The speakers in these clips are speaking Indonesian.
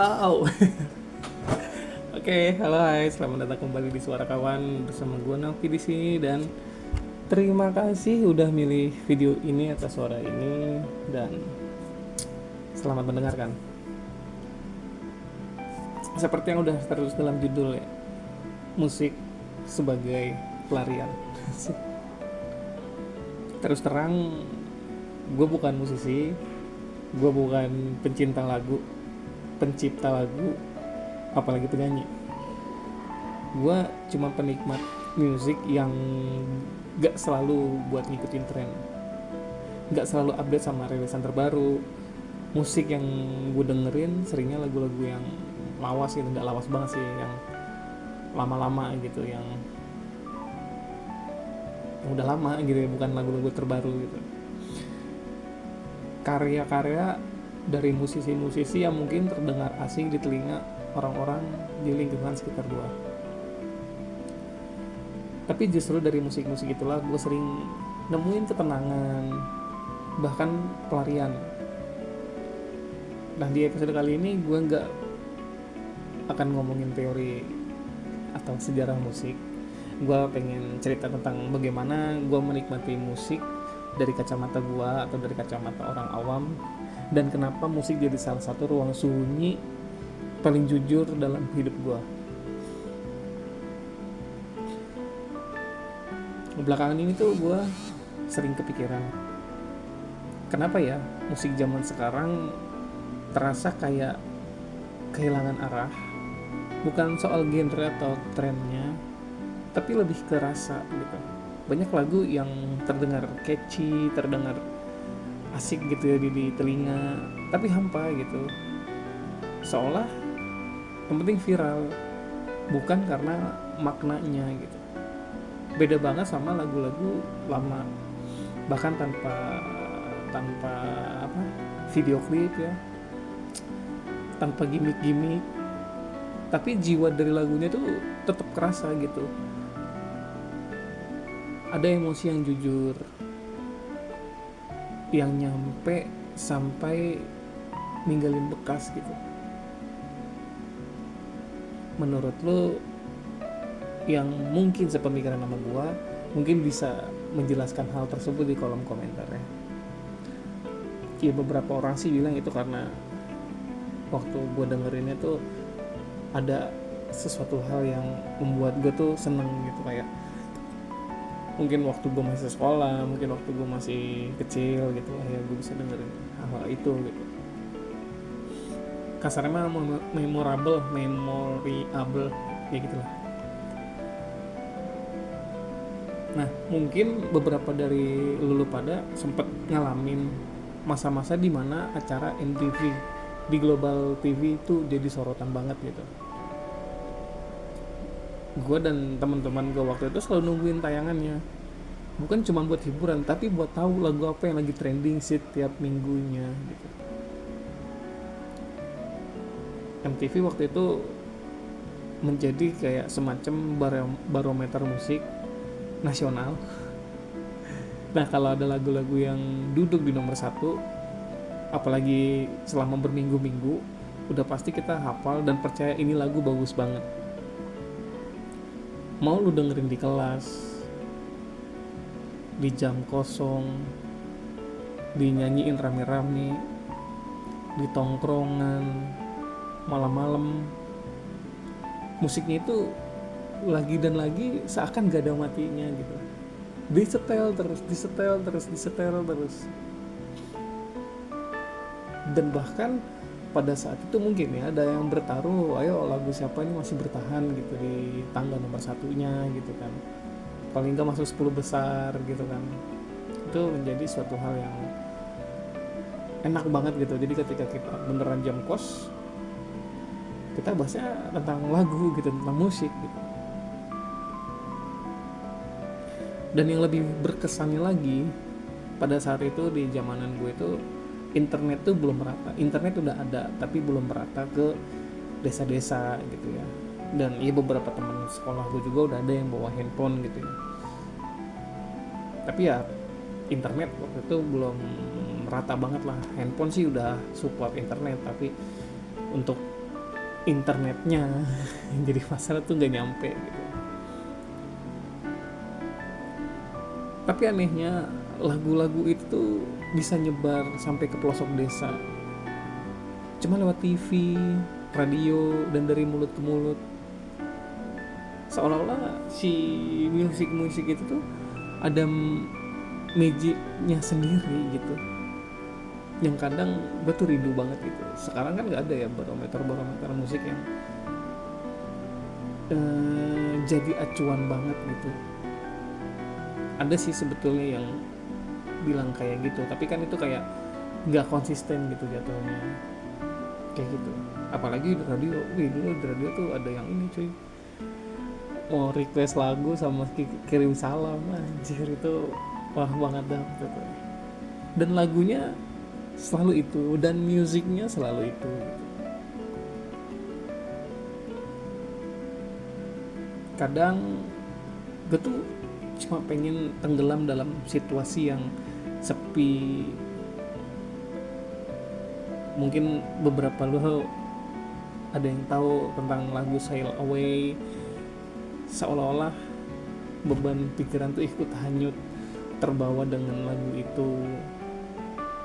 Wow. Oke, halo hai, selamat datang kembali di Suara Kawan bersama gue Nafi di sini dan terima kasih udah milih video ini atau suara ini dan selamat mendengarkan. Seperti yang udah terus dalam judul ya, musik sebagai pelarian. Terus terang, gue bukan musisi, gue bukan pencipta lagu, apalagi penyanyi. Gue cuma penikmat musik yang gak selalu buat ngikutin tren, gak selalu update sama rilisan terbaru. Musik yang gue dengerin seringnya lagu-lagu yang lawas gitu, gak lawas banget sih, yang lama-lama gitu, yang udah lama gitu ya, bukan lagu-lagu terbaru gitu. Karya-karya dari musisi-musisi yang mungkin terdengar asing di telinga orang-orang di lingkungan sekitar gue. Tapi justru dari musik-musik itulah gue sering nemuin ketenangan, bahkan pelarian. Nah di episode kali ini gue nggak akan ngomongin teori atau sejarah musik. Gue pengen cerita tentang bagaimana gue menikmati musik dari kacamata gue atau dari kacamata orang awam, dan kenapa musik jadi salah satu ruang sunyi paling jujur dalam hidup gue. Belakangan ini tuh gue sering kepikiran, kenapa ya musik zaman sekarang terasa kayak kehilangan arah. Bukan soal genre atau trennya, tapi lebih ke rasa gitu. Banyak lagu yang terdengar catchy, terdengar asik gitu ya di telinga, tapi hampa gitu. Seolah yang penting viral, bukan karena maknanya gitu. Beda banget sama lagu-lagu lama, bahkan tanpa tanpa apa video klip ya, tanpa gimmick-gimmick, tapi jiwa dari lagunya tuh tetap kerasa gitu. Ada emosi yang jujur, yang nyampe sampai ninggalin bekas gitu. Menurut lo yang mungkin sepemikiran sama gua, mungkin bisa menjelaskan hal tersebut di kolom komentar ya. Ya beberapa orang sih bilang itu karena waktu gua dengerinnya tuh ada sesuatu hal yang membuat gue tuh seneng gitu, kayak mungkin waktu gue masih sekolah, mungkin waktu gue masih kecil gitu lah ya, gue bisa dengerin hal itu gitu. Kasarnya mah memorable ya gitulah. Nah mungkin beberapa dari lulu pada sempet ngalamin masa-masa dimana acara MTV di Global TV itu jadi sorotan banget gitu. Gue dan teman-teman gue waktu itu selalu nungguin tayangannya, bukan cuma buat hiburan tapi buat tahu lagu apa yang lagi trending setiap minggunya gitu. MTV waktu itu menjadi kayak semacam barometer musik nasional. Nah kalau ada lagu-lagu yang duduk di nomor satu, apalagi selama berminggu-minggu, udah pasti kita hafal dan percaya ini lagu bagus banget. Mau lu dengerin di kelas, di jam kosong, dinyanyiin rame-rame, di tongkrongan, malam-malam, musiknya itu lagi dan lagi seakan gak ada matinya gitu. Disetel terus. Dan bahkan pada saat itu mungkin ya ada yang bertaruh, ayo lagu siapa ini masih bertahan gitu di tangga nomor satunya gitu kan, paling nggak masuk 10 besar gitu kan. Itu menjadi suatu hal yang enak banget gitu. Jadi ketika kita beneran jam kos, kita bahasnya tentang lagu gitu, tentang musik gitu. Dan yang lebih berkesannya lagi, pada saat itu di zamanan gue itu internet tuh belum merata. Internet udah ada tapi belum merata ke desa-desa gitu ya. Dan iya beberapa teman sekolah gue juga udah ada yang bawa handphone gitu ya. Tapi ya internet waktu itu belum merata banget lah. Handphone sih udah support internet, tapi untuk internetnya jadi masalah tuh nggak nyampe gitu. Tapi anehnya lagu-lagu itu tuh bisa nyebar sampai ke pelosok desa cuma lewat TV, radio, dan dari mulut ke mulut. Seolah-olah si musik-musik itu tuh ada magicnya sendiri gitu, yang kadang gue tuh rindu banget gitu. Sekarang kan nggak ada ya barometer musik yang jadi acuan banget gitu. Ada sih sebetulnya yang bilang kayak gitu, tapi kan itu kayak nggak konsisten gitu jatuhnya, kayak gitu. Apalagi di radio, dulu di radio tuh ada yang ini cuy, mau request lagu sama kirim salam, anjir itu wah banget dah gitu. Dan lagunya selalu itu, dan musiknya selalu itu gitu. Kadang gue tuh cuma pengen tenggelam dalam situasi yang sepi. Mungkin beberapa lo ada yang tahu tentang lagu Sail Away. Seolah-olah beban pikiran tuh ikut hanyut terbawa dengan lagu itu,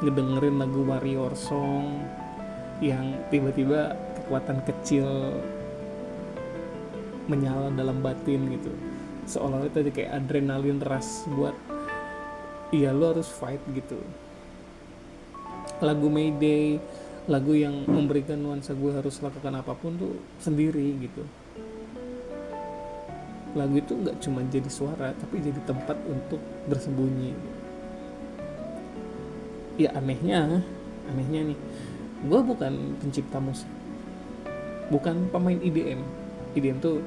ngedengerin lagu Warrior Song yang tiba-tiba kekuatan kecil menyala dalam batin gitu. Seolah-olah itu kayak adrenalin rush buat iya lo harus fight gitu. Lagu Mayday, lagu yang memberikan nuansa gue harus lakukan apapun tuh sendiri gitu. Lagu itu nggak cuma jadi suara tapi jadi tempat untuk bersembunyi. Ya anehnya nih, gue bukan pencipta musik, bukan pemain EDM. EDM tuh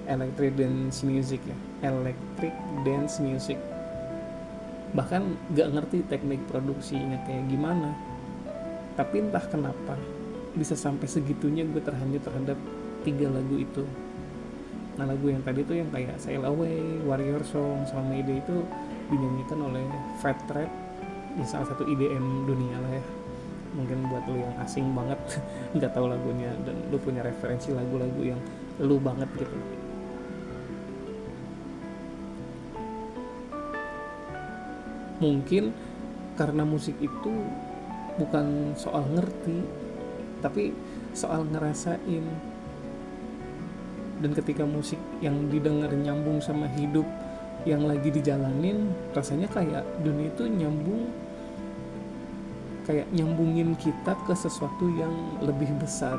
electric dance music ya, electric dance music. Bahkan gak ngerti teknik produksinya kayak gimana, tapi entah kenapa bisa sampai segitunya gue terhanyut terhadap 3 lagu itu. Nah lagu yang tadi tuh yang kayak Sail Away, Warrior Song, sama Mayday itu dinyanyikan oleh Fat Rat, ya salah satu EDM dunia lah ya. Mungkin buat lo yang asing banget nggak tahu lagunya dan lo punya referensi lagu-lagu yang lo banget gitu. Mungkin karena musik itu bukan soal ngerti tapi soal ngerasain, dan ketika musik yang didengar nyambung sama hidup yang lagi dijalanin, rasanya kayak dunia itu kayak nyambungin kita ke sesuatu yang lebih besar,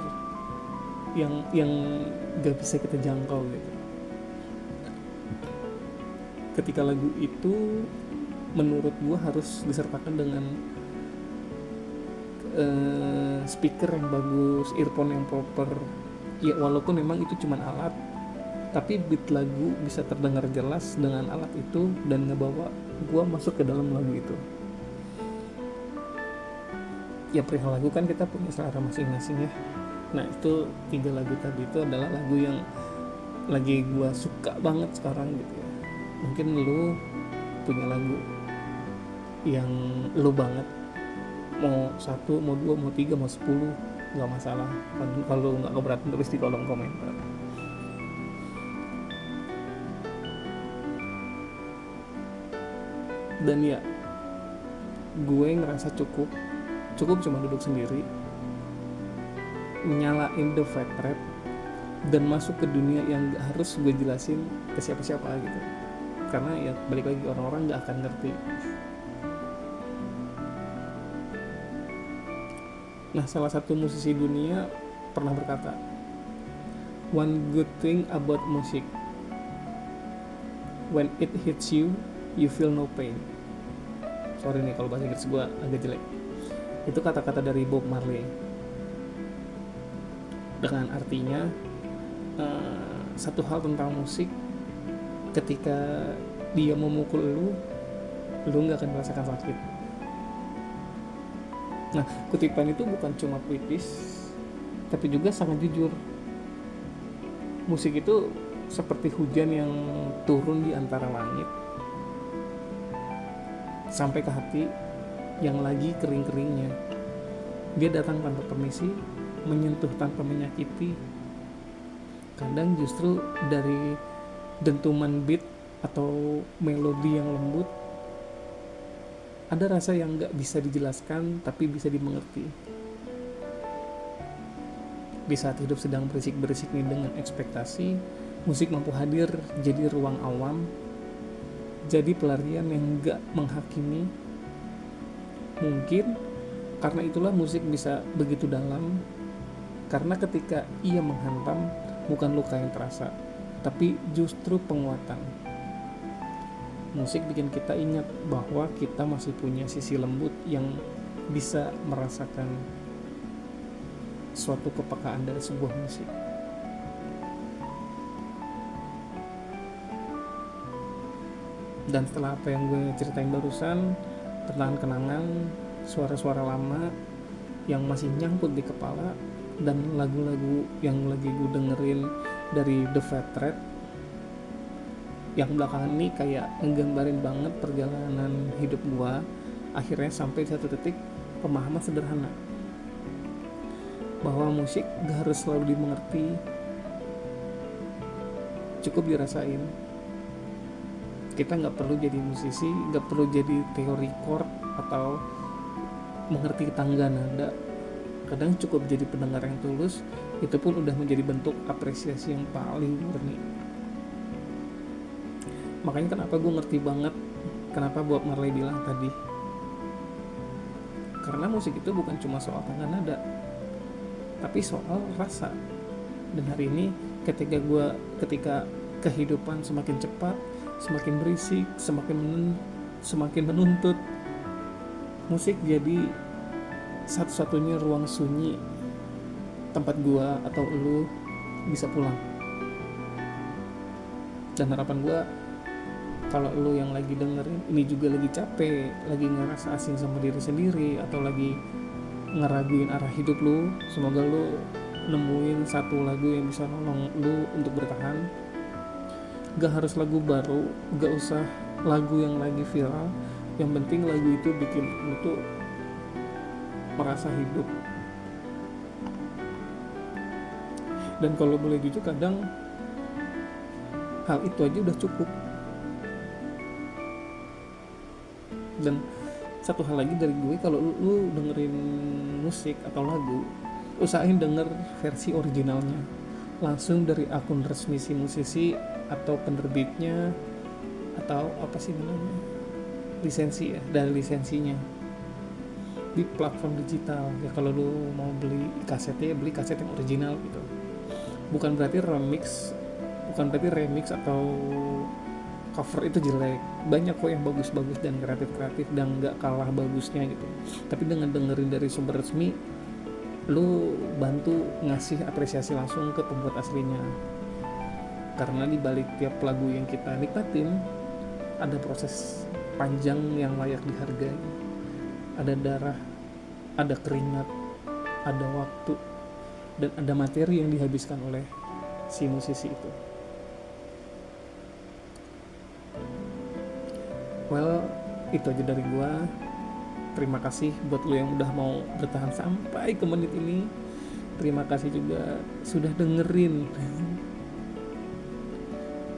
yang gak bisa kita jangkau gitu. Ketika lagu itu menurut gue harus disertakan dengan speaker yang bagus, earphone yang proper. Ya walaupun memang itu cuma alat, tapi beat lagu bisa terdengar jelas dengan alat itu dan ngebawa gue masuk ke dalam lagu itu. Ya perihal lagu kan kita punya selera masing-masing ya. Nah itu 3 lagu tadi itu adalah lagu yang lagi gue suka banget sekarang gitu ya. Mungkin lu punya lagu yang lu banget, mau 1, mau 2, mau 3, mau 10, gak masalah. Kalau gak keberatan tulis di kolom komentar. Dan ya gue ngerasa cukup cuma duduk sendiri, nyalain The Fat Rat, dan masuk ke dunia yang gak harus gue jelasin ke siapa-siapa gitu. Karena ya balik lagi, orang-orang gak akan ngerti. Nah salah satu musisi dunia pernah berkata, one good thing about music, when it hits you, you feel no pain. Sorry nih kalau bahasa Inggris gue agak jelek. Itu kata-kata dari Bob Marley, dengan artinya satu hal tentang musik, ketika dia memukul lu gak akan merasakan sakit. Nah kutipan itu bukan cuma puitis tapi juga sangat jujur. Musik itu seperti hujan yang turun di antara langit sampai ke hati yang lagi kering-keringnya. Dia datang tanpa permisi, menyentuh tanpa menyakiti, Kadang justru dari dentuman beat atau melodi yang lembut ada rasa yang gak bisa dijelaskan tapi bisa dimengerti. Di saat hidup sedang berisik-berisik nih dengan ekspektasi, musik mampu hadir jadi ruang awam, jadi pelarian yang gak menghakimi. Mungkin karena itulah musik bisa begitu dalam, karena ketika ia menghantam bukan luka yang terasa, tapi justru penguatan. Musik bikin kita ingat bahwa kita masih punya sisi lembut yang bisa merasakan suatu kepekaan dari sebuah musik. Dan setelah apa yang gue ceritain barusan tentang kenangan, suara-suara lama yang masih nyangkut di kepala, dan lagu-lagu yang lagi gue dengerin dari The Fat Rat yang belakangan ini kayak ngegambarin banget perjalanan hidup gue, akhirnya sampai di satu titik pemahaman sederhana bahwa musik gak harus selalu dimengerti, cukup dirasain. Kita gak perlu jadi musisi, gak perlu jadi teori chord atau mengerti tangga nada. Kadang cukup jadi pendengar yang tulus, itu pun udah menjadi bentuk apresiasi yang paling murni. Makanya kenapa gue ngerti banget kenapa Bob Marley bilang tadi, karena musik itu bukan cuma soal tangga nada, tapi soal rasa. Dan hari ini ketika kehidupan semakin cepat, semakin berisik, semakin menuntut, musik jadi satu-satunya ruang sunyi tempat gua atau lu bisa pulang. Dan harapan gua, kalau lu yang lagi dengerin ini juga lagi capek, lagi ngerasa asing sama diri sendiri, atau lagi ngeraguin arah hidup lu, semoga lu nemuin satu lagu yang bisa nolong lu untuk bertahan. Gak harus lagu baru, gak usah lagu yang lagi viral, yang penting lagu itu bikin lu tuh merasa hidup. Dan kalau boleh jujur, kadang hal itu aja udah cukup. Dan satu hal lagi dari gue, kalau lu dengerin musik atau lagu, usahain denger versi originalnya langsung dari akun resmi si musisi atau penerbitnya, atau apa sih namanya, lisensi ya, dari lisensinya di platform digital ya. Kalau lu mau beli kasetnya, beli kaset yang original gitu. Bukan berarti remix atau cover itu jelek, banyak kok yang bagus-bagus dan kreatif dan gak kalah bagusnya gitu. Tapi dengan dengerin dari sumber resmi, lu bantu ngasih apresiasi langsung ke pembuat aslinya. Karena di balik tiap lagu yang kita nikmatin ada proses panjang yang layak dihargai. Ada darah, ada keringat, ada waktu, dan ada materi yang dihabiskan oleh si musisi itu. Well, itu aja dari gua. Terima kasih buat lo yang udah mau bertahan sampai ke menit ini. Terima kasih juga sudah dengerin.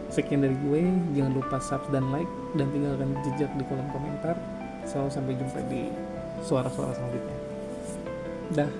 Sekian dari gue. Jangan lupa subscribe dan like, dan tinggalkan jejak di kolom komentar. Sampai jumpa di suara-suara selanjutnya. Dah.